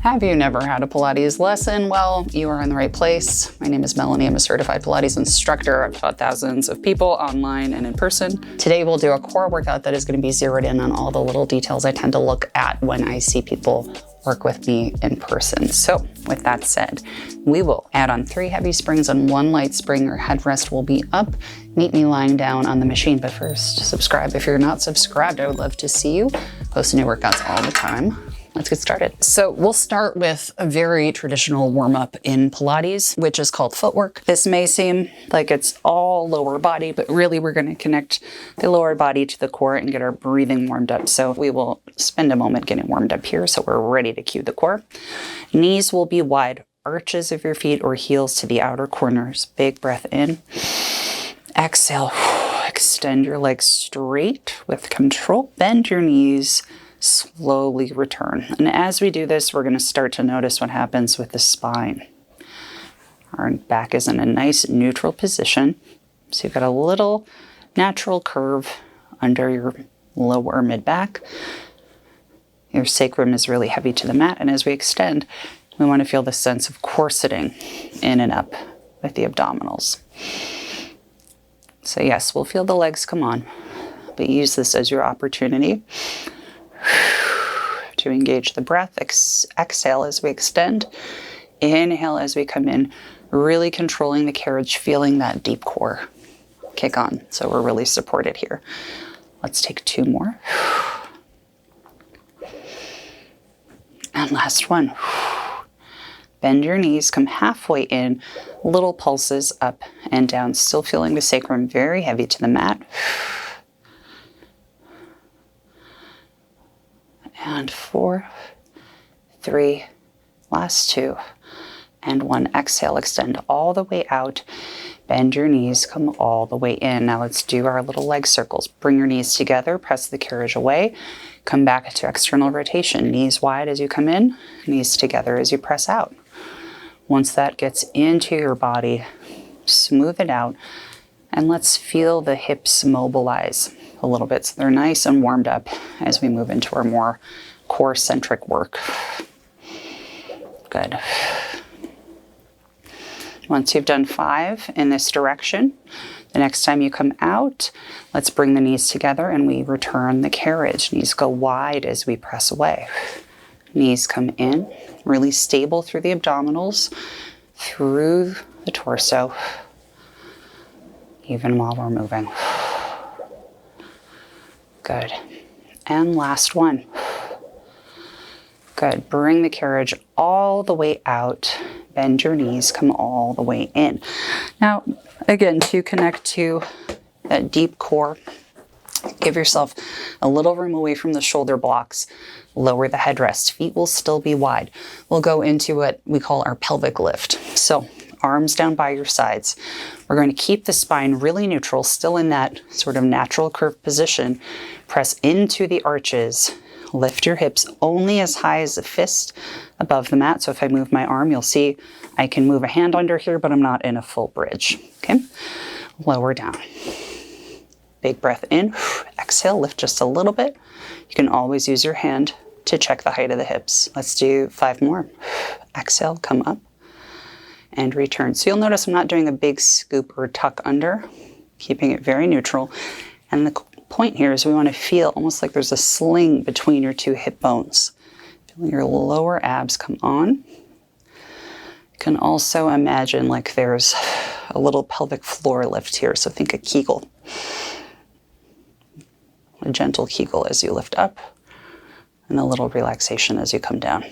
Have you never had a Pilates lesson? Well, you are in the right place. My name is Melanie. I'm a certified Pilates instructor. I've taught thousands of people online and in person. Today we'll do a core workout that is going to be zeroed in on all the little details I tend to look at when I see people work with me in person. So with that said, we will add on 3 heavy springs and 1 light spring. Your headrest will be up. Meet me lying down on the machine. But first, subscribe. If you're not subscribed, I would love to see you. Post new workouts all the time. Let's get started. So we'll start with a very traditional warm-up in Pilates, which is called footwork. This may seem like it's all lower body, but really we're going to connect the lower body to the core and get our breathing warmed up. So we will spend a moment getting warmed up here so we're ready to cue the core. Knees will be wide, arches of your feet or heels to the outer corners. Big breath in. Exhale. Extend your legs straight with control. Bend your knees. Slowly return. And as we do this, we're going to start to notice what happens with the spine. Our back is in a nice neutral position. So you've got a little natural curve under your lower mid-back. Your sacrum is really heavy to the mat. And as we extend, we want to feel the sense of corseting in and up with the abdominals. So yes, we'll feel the legs come on, but use this as your opportunity to engage the breath. Exhale as we extend. Inhale as we come in, really controlling the carriage, feeling that deep core kick on. So we're really supported here. Let's take 2 more. And last one. Bend your knees, come halfway in, little pulses up and down, still feeling the sacrum very heavy to the mat. And 4, 3, last 2, and 1. Exhale, extend all the way out. Bend your knees, come all the way in. Now let's do our little leg circles. Bring your knees together, press the carriage away. Come back to external rotation. Knees wide as you come in, knees together as you press out. Once that gets into your body, smooth it out, and let's feel the hips mobilize a little bit so they're nice and warmed up as we move into our more core-centric work. Good. Once you've done 5 in this direction, the next time you come out, let's bring the knees together and we return the carriage. Knees go wide as we press away. Knees come in, really stable through the abdominals, through the torso, even while we're moving. Good. And last one. Good. Bring the carriage all the way out. Bend your knees, come all the way in. Now, again, to connect to that deep core, give yourself a little room away from the shoulder blocks. Lower the headrest. Feet will still be wide. We'll go into what we call our pelvic lift. So arms down by your sides. We're going to keep the spine really neutral, still in that sort of natural curved position. Press into the arches. Lift your hips only as high as a fist above the mat. So if I move my arm, you'll see I can move a hand under here, but I'm not in a full bridge. Okay? Lower down. Big breath in. Exhale, lift just a little bit. You can always use your hand to check the height of the hips. Let's do 5 more. Exhale, come up. And return. So you'll notice I'm not doing a big scoop or tuck under, keeping it very neutral. And the point here is we want to feel almost like there's a sling between your 2 hip bones. Feeling your lower abs come on. You can also imagine like there's a little pelvic floor lift here. So think a Kegel. A gentle Kegel as you lift up and a little relaxation as you come down.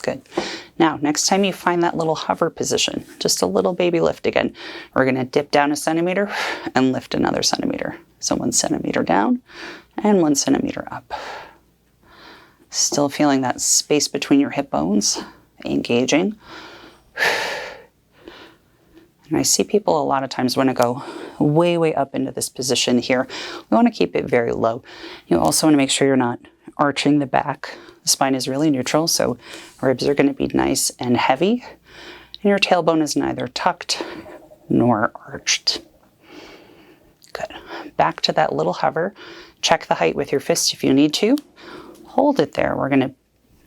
Good. Now, next time you find that little hover position, just a little baby lift again, we're going to dip down 1 centimeter and lift another centimeter. So 1 centimeter down and 1 centimeter up. Still feeling that space between your hip bones, engaging. And I see people a lot of times want to go way, way up into this position here. We want to keep it very low. You also want to make sure you're not arching the back. The spine is really neutral, so ribs are going to be nice and heavy. And your tailbone is neither tucked nor arched. Good. Back to that little hover. Check the height with your fist if you need to. Hold it there. We're going to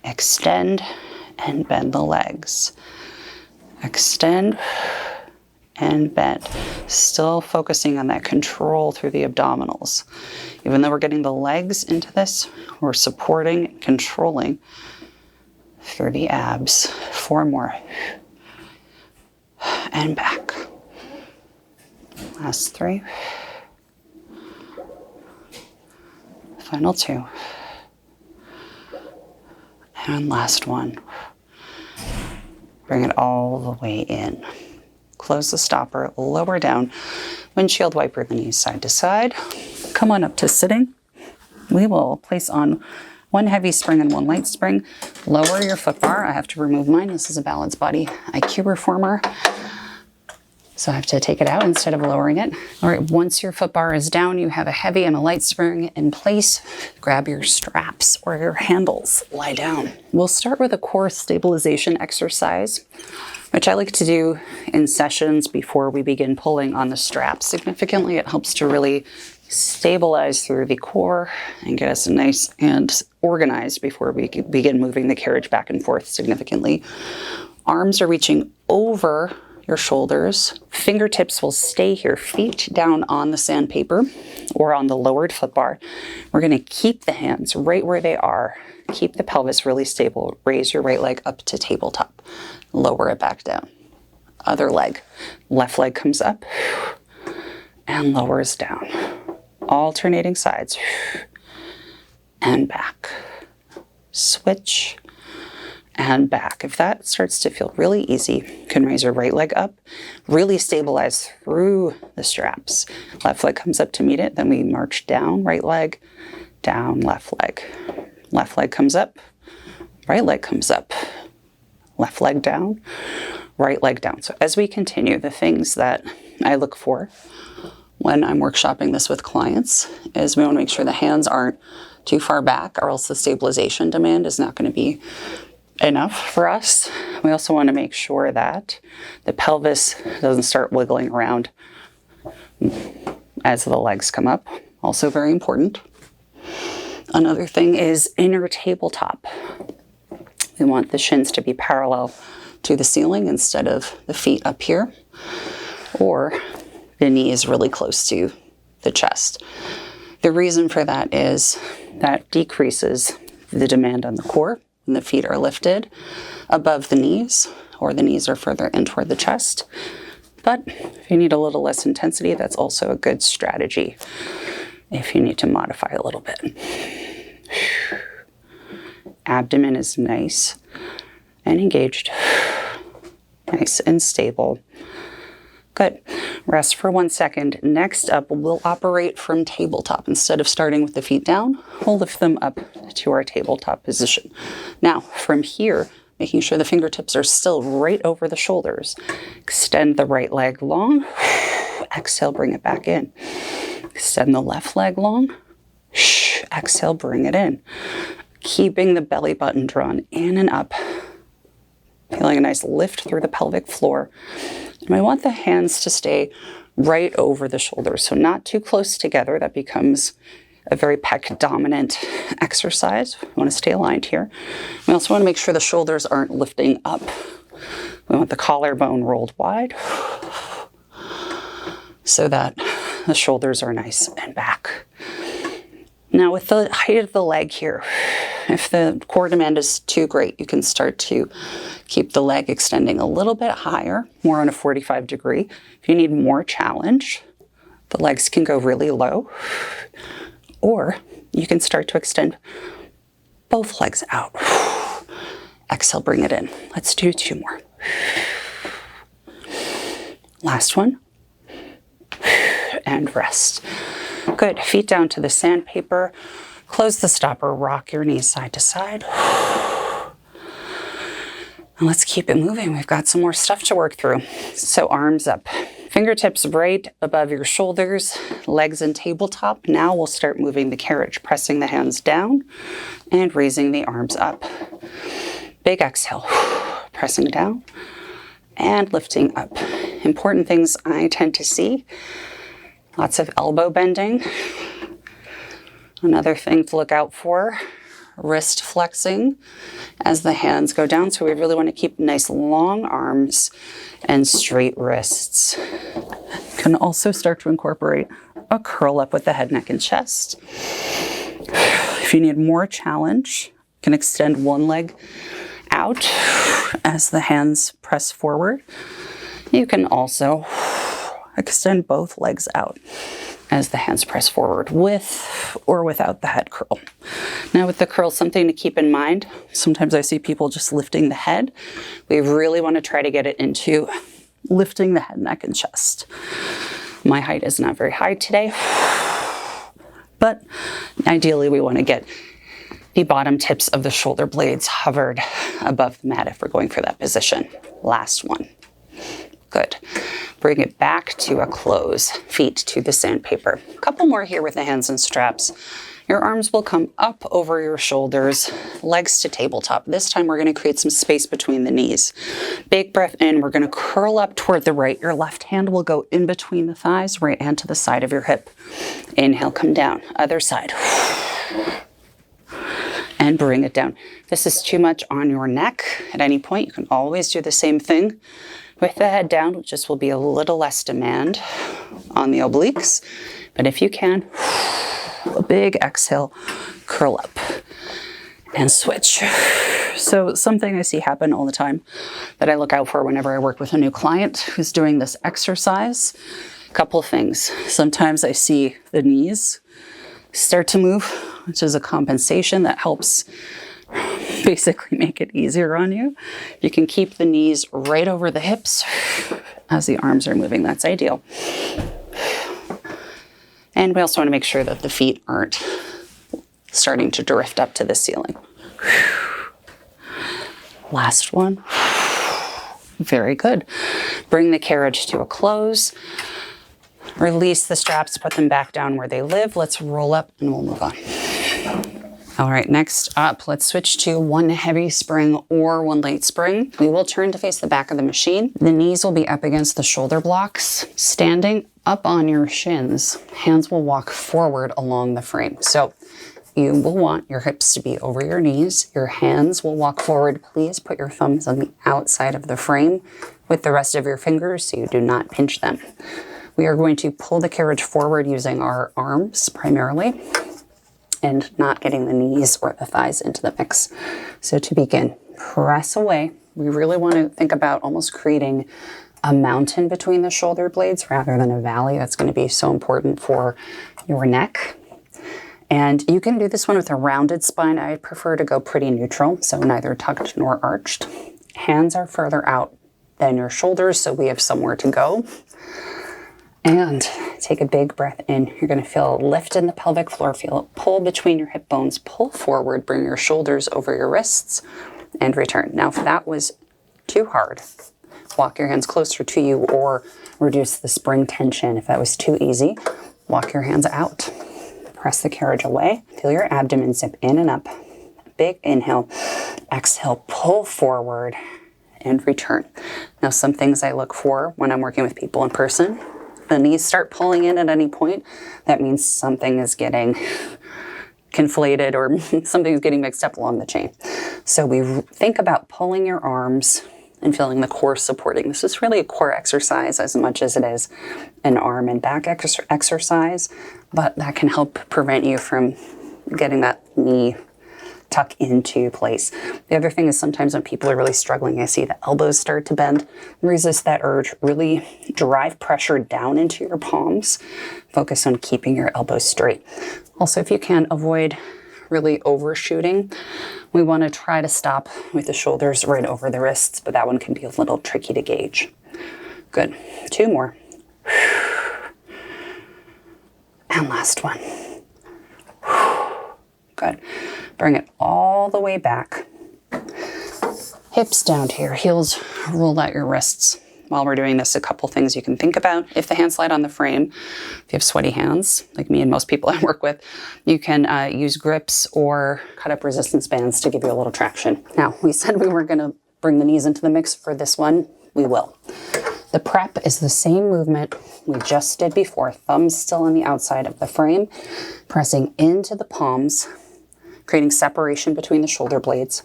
extend and bend the legs. Extend and bend. Still focusing on that control through the abdominals. Even though we're getting the legs into this, we're supporting, controlling through the abs. 4 more. And back. Last 3. Final 2. And last 1. Bring it all the way in. Close the stopper, lower down, windshield wiper the knees side to side. Come on up to sitting. We will place on 1 heavy spring and 1 light spring. Lower your foot bar. I have to remove mine. This is a Balance Body IQ Reformer. So I have to take it out instead of lowering it. All right, once your foot bar is down, you have a heavy and a light spring in place. Grab your straps or your handles, lie down. We'll start with a core stabilization exercise, which I like to do in sessions before we begin pulling on the straps significantly. It helps to really stabilize through the core and get us nice and organized before we begin moving the carriage back and forth significantly. Arms are reaching over your shoulders. Fingertips will stay here, feet down on the sandpaper or on the lowered foot bar. We're going to keep the hands right where they are. Keep the pelvis really stable. Raise your right leg up to tabletop. Lower it back down. Other leg. Left leg comes up and lowers down. Alternating sides. And back. Switch. And back. If that starts to feel really easy, you can raise your right leg up, really stabilize through the straps. Left leg comes up to meet it, then we march down, right leg, down, left leg. Left leg comes up, right leg comes up, left leg down, right leg down. So as we continue, the things that I look for when I'm workshopping this with clients is we want to make sure the hands aren't too far back, or else the stabilization demand is not going to be enough for us. We also want to make sure that the pelvis doesn't start wiggling around as the legs come up. Also very important. Another thing is inner tabletop. We want the shins to be parallel to the ceiling instead of the feet up here, or the knees really close to the chest. The reason for that is that decreases the demand on the core. The feet are lifted above the knees, or the knees are further in toward the chest. But if you need a little less intensity, that's also a good strategy if you need to modify a little bit. Abdomen is nice and engaged, nice and stable. Good. Rest for 1 second. Next up, we'll operate from tabletop. Instead of starting with the feet down, we'll lift them up to our tabletop position. Now, from here, making sure the fingertips are still right over the shoulders. Extend the right leg long. Exhale, bring it back in. Extend the left leg long. Exhale, bring it in. Keeping the belly button drawn in and up. Feeling a nice lift through the pelvic floor. And I want the hands to stay right over the shoulders, so not too close together. That becomes a very pec dominant exercise. We want to stay aligned here. We also want to make sure the shoulders aren't lifting up. We want the collarbone rolled wide so that the shoulders are nice and back. Now with the height of the leg here, if the core demand is too great, you can start to keep the leg extending a little bit higher, more on a 45 degree. If you need more challenge, the legs can go really low, or you can start to extend both legs out. Exhale, bring it in. Let's do 2 more. Last one. And rest. Good. Feet down to the sandpaper. Close the stopper. Rock your knees side to side. And let's keep it moving. We've got some more stuff to work through. So arms up. Fingertips right above your shoulders. Legs in tabletop. Now we'll start moving the carriage. Pressing the hands down and raising the arms up. Big exhale. Pressing down and lifting up. Important things I tend to see. Lots of elbow bending. Another thing to look out for, wrist flexing as the hands go down. So we really want to keep nice long arms and straight wrists. Can also start to incorporate a curl up with the head, neck, and chest. If you need more challenge, you can extend one leg out as the hands press forward. You can also extend both legs out as the hands press forward, with or without the head curl. Now with the curl, something to keep in mind, sometimes I see people just lifting the head. We really want to try to get it into lifting the head, neck, and chest. My height is not very high today, but ideally we want to get the bottom tips of the shoulder blades hovered above the mat if we're going for that position. Last one. Good. Bring it back to a close, feet to the sandpaper. A couple more here with the hands and straps. Your arms will come up over your shoulders, legs to tabletop. This time we're going to create some space between the knees. Big breath in. We're going to curl up toward the right. Your left hand will go in between the thighs, right hand to the side of your hip. Inhale, come down. Other side. And bring it down. If this is too much on your neck at any point, you can always do the same thing with the head down, which just will be a little less demand on the obliques. But if you can, a big exhale, curl up and switch. So something I see happen all the time that I look out for whenever I work with a new client who's doing this exercise, a couple things. Sometimes I see the knees start to move, which is a compensation that helps basically make it easier on you. You can keep the knees right over the hips as the arms are moving. That's ideal. And we also want to make sure that the feet aren't starting to drift up to the ceiling. Last one. Very good. Bring the carriage to a close. Release the straps, put them back down where they live. Let's roll up and we'll move on. All right, next up, let's switch to one heavy spring or one light spring. We will turn to face the back of the machine. The knees will be up against the shoulder blocks. Standing up on your shins, hands will walk forward along the frame. So you will want your hips to be over your knees. Your hands will walk forward. Please put your thumbs on the outside of the frame with the rest of your fingers so you do not pinch them. We are going to pull the carriage forward using our arms primarily, and not getting the knees or the thighs into the mix. So to begin, press away. We really want to think about almost creating a mountain between the shoulder blades rather than a valley. That's going to be so important for your neck. And you can do this one with a rounded spine. I prefer to go pretty neutral, so neither tucked nor arched. Hands are further out than your shoulders, so we have somewhere to go. And take a big breath in. You're going to feel a lift in the pelvic floor. Feel it pull between your hip bones. Pull forward. Bring your shoulders over your wrists and return. Now, if that was too hard, walk your hands closer to you or reduce the spring tension. If that was too easy, walk your hands out. Press the carriage away. Feel your abdomen zip in and up. Big inhale. Exhale, pull forward and return. Now, some things I look for when I'm working with people in person. The knees start pulling in at any point, that means something is getting conflated or something is getting mixed up along the chain. So we think about pulling your arms and feeling the core supporting. This is really a core exercise as much as it is an arm and back exercise, but that can help prevent you from getting that knee tuck into place. The other thing is sometimes when people are really struggling, I see the elbows start to bend. Resist that urge. Really drive pressure down into your palms. Focus on keeping your elbows straight. Also, if you can, avoid really overshooting. We want to try to stop with the shoulders right over the wrists, but that one can be a little tricky to gauge. Good. 2 more. And last one. Good. Bring it all the way back. Hips down to your heels. Roll out your wrists. While we're doing this, a couple things you can think about. If the hands slide on the frame, if you have sweaty hands, like me and most people I work with, you can use grips or cut up resistance bands to give you a little traction. Now, we said we were going to bring the knees into the mix for this one. We will. The prep is the same movement we just did before. Thumbs still on the outside of the frame, pressing into the palms. creating separation between the shoulder blades.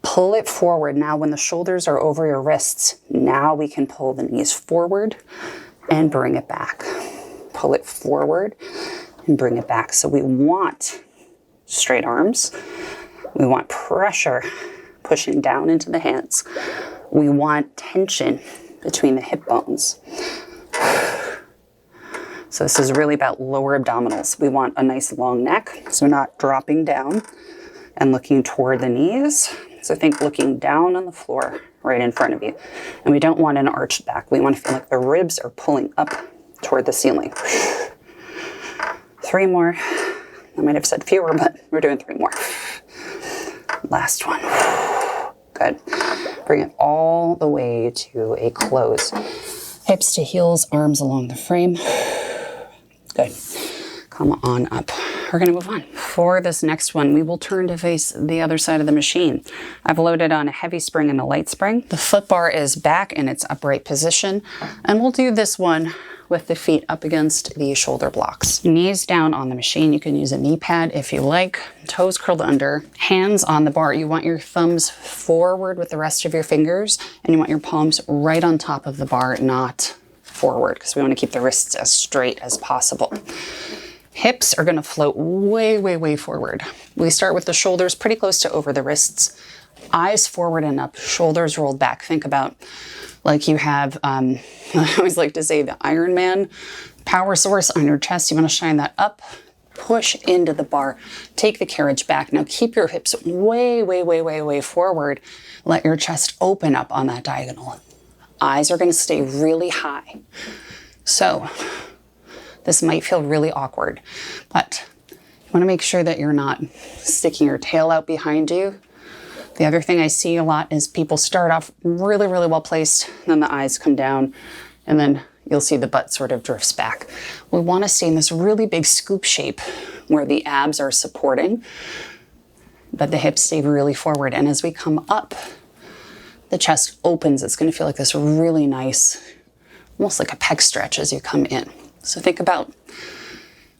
Pull it forward. Now when the shoulders are over your wrists, now we can pull the knees forward and bring it back. Pull it forward and bring it back. So we want straight arms. We want pressure pushing down into the hands. We want tension between the hip bones. So this is really about lower abdominals. We want a nice long neck, so not dropping down and looking toward the knees. So think looking down on the floor right in front of you. And we don't want an arched back. We want to feel like the ribs are pulling up toward the ceiling. 3 more. I might have said fewer, but we're doing 3 more. Last one. Good. Bring it all the way to a close. Hips to heels, arms along the frame. Good. Come on up. We're going to move on. For this next one, we will turn to face the other side of the machine. I've loaded on a heavy spring and a light spring. The foot bar is back in its upright position, and we'll do this one with the feet up against the shoulder blocks. Knees down on the machine. You can use a knee pad if you like. Toes curled under. Hands on the bar. You want your thumbs forward with the rest of your fingers, and you want your palms right on top of the bar, not forward, because we want to keep the wrists as straight as possible. Hips are going to float way, way, way forward. We start with the shoulders pretty close to over the wrists. Eyes forward and up, shoulders rolled back. Think about like you have, I always like to say the Iron Man power source on your chest. You want to shine that up, push into the bar, take the carriage back. Now keep your hips way, way, way, way, way forward. Let your chest open up on that diagonal. Eyes are going to stay really high. So this might feel really awkward, but you want to make sure that you're not sticking your tail out behind you. The other thing I see a lot is people start off really, really well placed, then the eyes come down, and then you'll see the butt sort of drifts back. We want to stay in this really big scoop shape where the abs are supporting, but the hips stay really forward. And as we come up, the chest opens. It's going to feel like this really nice, almost like a pec stretch as you come in. So think about,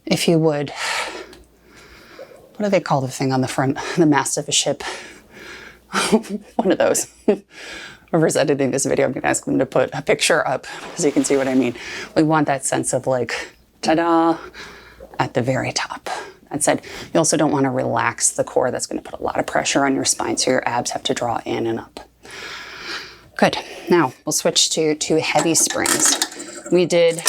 if you would, what do they call the thing on the front, the mast of a ship? One of those. Whoever's editing this video, I'm going to ask them to put a picture up so you can see what I mean. We want that sense of like, ta-da, at the very top. That said, you also don't want to relax the core. That's going to put a lot of pressure on your spine, so your abs have to draw in and up. Good. Now we'll switch to 2 heavy springs. We did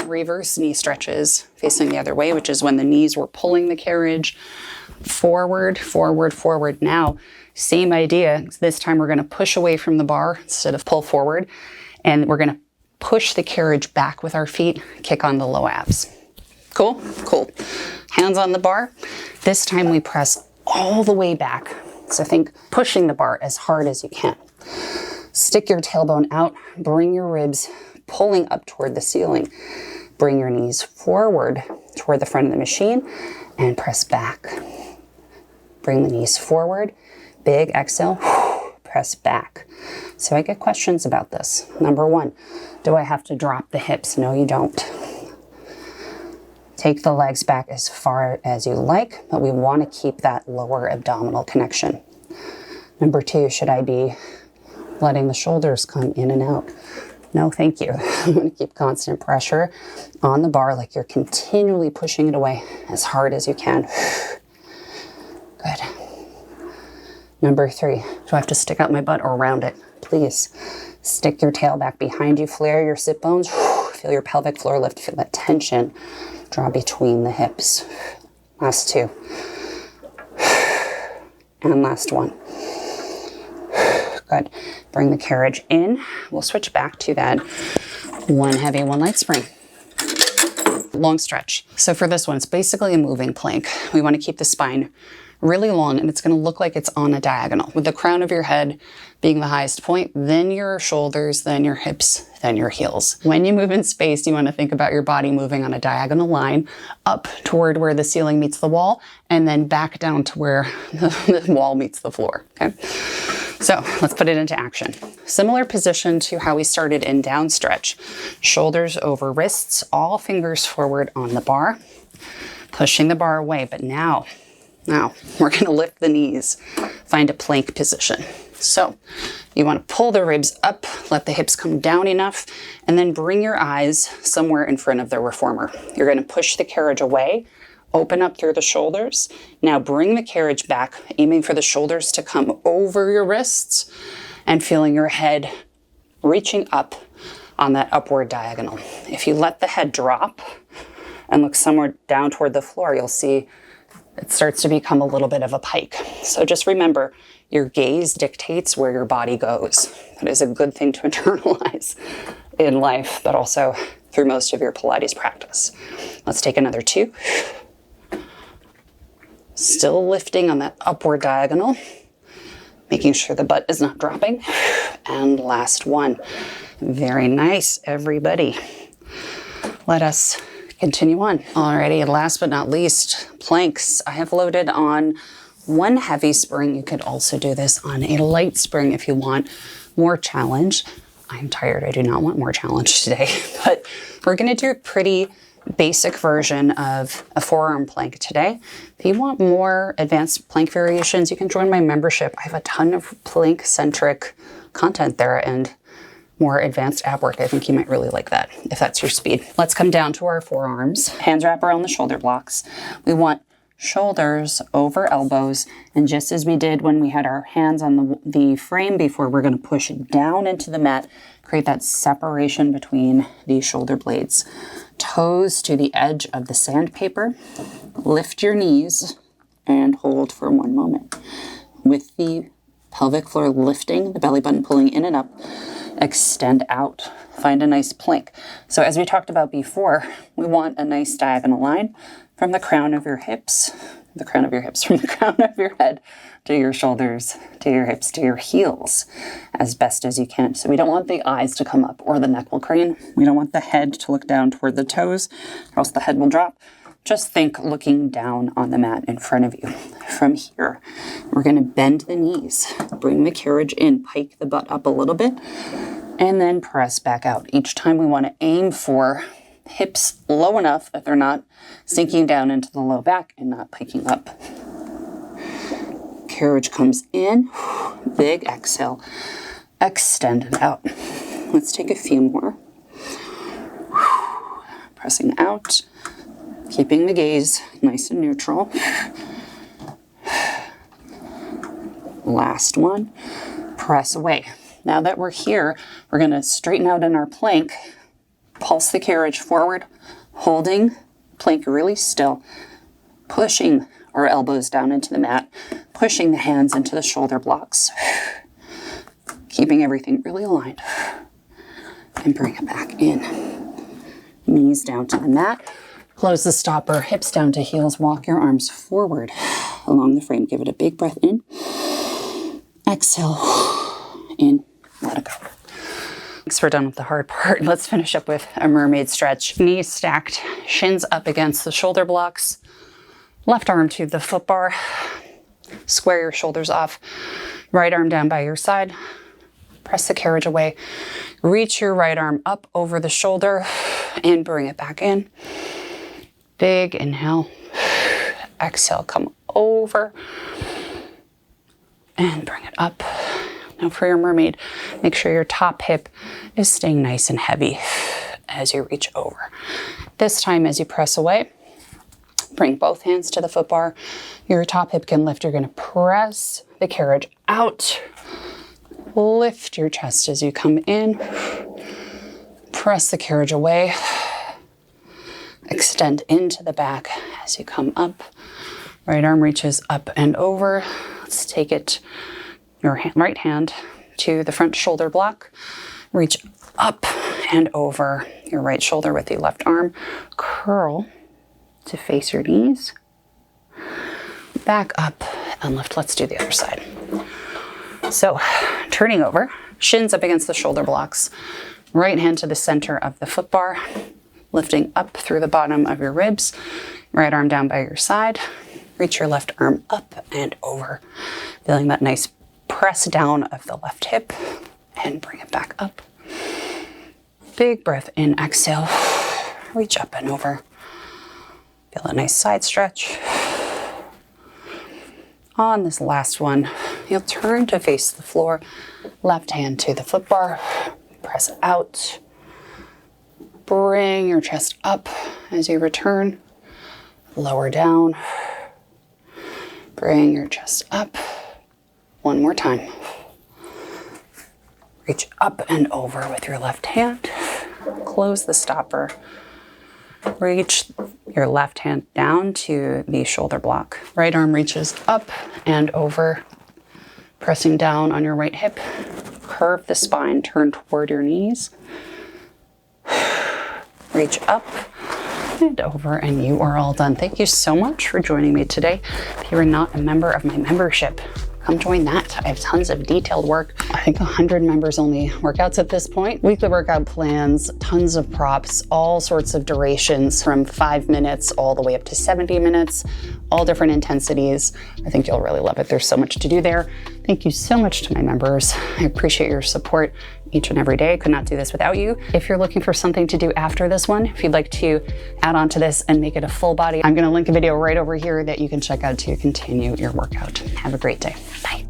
reverse knee stretches facing the other way, which is when the knees were pulling the carriage forward, forward, forward. Now, same idea. This time we're going to push away from the bar instead of pull forward, and we're going to push the carriage back with our feet, kick on the low abs. Cool? Cool. Hands on the bar. This time we press all the way back. So think pushing the bar as hard as you can. Stick your tailbone out, bring your ribs pulling up toward the ceiling. Bring your knees forward toward the front of the machine and press back. Bring the knees forward. Big exhale, press back. So I get questions about this. Number 1, do I have to drop the hips? No, you don't. Take the legs back as far as you like, but we want to keep that lower abdominal connection. Number 2, should I be letting the shoulders come in and out? No, thank you. I'm going to keep constant pressure on the bar like you're continually pushing it away as hard as you can. Good. Number 3, do I have to stick out my butt or round it? Please stick your tail back behind you, flare your sit bones, feel your pelvic floor lift, feel that tension draw between the hips. Last 2. And last 1. Good. Bring the carriage in. We'll switch back to that 1 heavy, 1 light spring. Long stretch. So for this one, it's basically a moving plank. We want to keep the spine really long, and it's going to look like it's on a diagonal, with the crown of your head being the highest point, then your shoulders, then your hips, then your heels. When you move in space, you want to think about your body moving on a diagonal line up toward where the ceiling meets the wall, and then back down to where the wall meets the floor. Okay, so let's put it into action. Similar position to how we started in down stretch. Shoulders over wrists, all fingers forward on the bar, pushing the bar away. But now Now, we're gonna lift the knees, find a plank position. So you wanna pull the ribs up, let the hips come down enough, and then bring your eyes somewhere in front of the reformer. You're gonna push the carriage away, open up through the shoulders. Now bring the carriage back, aiming for the shoulders to come over your wrists and feeling your head reaching up on that upward diagonal. If you let the head drop and look somewhere down toward the floor, you'll see it starts to become a little bit of a pike. So just remember, your gaze dictates where your body goes. That is a good thing to internalize in life, but also through most of your Pilates practice. Let's take another 2. Still lifting on that upward diagonal, making sure the butt is not dropping. And last 1. Very nice, everybody. Let us continue on. Alrighty, last but not least, planks. I have loaded on 1 heavy spring. You could also do this on a light spring if you want more challenge. I'm tired, I do not want more challenge today, but we're gonna do a pretty basic version of a forearm plank today. If you want more advanced plank variations, you can join my membership. I have a ton of plank-centric content there and more advanced ab work. I think you might really like that if that's your speed. Let's come down to our forearms. Hands wrap around the shoulder blocks. We want shoulders over elbows, and just as we did when we had our hands on the frame before, we're going to push down into the mat, create that separation between the shoulder blades. Toes to the edge of the sandpaper. Lift your knees and hold for 1 moment. With the pelvic floor lifting, the belly button pulling in and up, extend out. Find a nice plank. So as we talked about before, we want a nice diagonal line from the crown of your hips, from the crown of your head to your shoulders, to your hips, to your heels, as best as you can. So we don't want the eyes to come up or the neck will crane. We don't want the head to look down toward the toes or else the head will drop. Just think looking down on the mat in front of you. From here, we're going to bend the knees, bring the carriage in, pike the butt up a little bit, and then press back out. Each time we want to aim for hips low enough that they're not sinking down into the low back and not piking up. Carriage comes in, big exhale, extend it out. Let's take a few more. Pressing out, keeping the gaze nice and neutral. Last one, press away. Now that we're here, we're going to straighten out in our plank, pulse the carriage forward, holding plank really still, pushing our elbows down into the mat, pushing the hands into the shoulder blocks, keeping everything really aligned, and bring it back in. Knees down to the mat, close the stopper, hips down to heels, walk your arms forward along the frame. Give it a big breath in, exhale, in, let it go. Thanks, we're done with the hard part. Let's finish up with a mermaid stretch. Knees stacked, shins up against the shoulder blocks, left arm to the foot bar, square your shoulders off, right arm down by your side, press the carriage away, reach your right arm up over the shoulder and bring it back in. Big inhale, exhale, come over and bring it up. Now for your mermaid, make sure your top hip is staying nice and heavy as you reach over. This time as you press away, bring both hands to the foot bar. Your top hip can lift. You're going to press the carriage out. Lift your chest as you come in. Press the carriage away. Extend into the back as you come up. Right arm reaches up and over. Let's take it, your right hand to the front shoulder block. Reach up and over your right shoulder with the left arm. Curl to face your knees. Back up and lift. Let's do the other side. So turning over, shins up against the shoulder blocks. Right hand to the center of the foot bar. Lifting up through the bottom of your ribs. Right arm down by your side. Reach your left arm up and over. Feeling that nice press down of the left hip and bring it back up. Big breath in, exhale. Reach up and over. Feel a nice side stretch. On this last one, you'll turn to face the floor, left hand to the foot bar, press out. Bring your chest up as you return, lower down. Bring your chest up. One more time. Reach up and over with your left hand. Close the stopper. Reach your left hand down to the shoulder block. Right arm reaches up and over, pressing down on your right hip. Curve the spine, turn toward your knees. Reach up and over, and you are all done. Thank you so much for joining me today. If you are not a member of my membership, come join that. I have tons of detailed work. I think 100 members only workouts at this point. Weekly workout plans, tons of props, all sorts of durations from 5 minutes all the way up to 70 minutes, all different intensities. I think you'll really love it. There's so much to do there. Thank you so much to my members. I appreciate your support each and every day. I could not do this without you. If you're looking for something to do after this one, if you'd like to add on to this and make it a full body, I'm gonna link a video right over here that you can check out to continue your workout. Have a great day. Bye.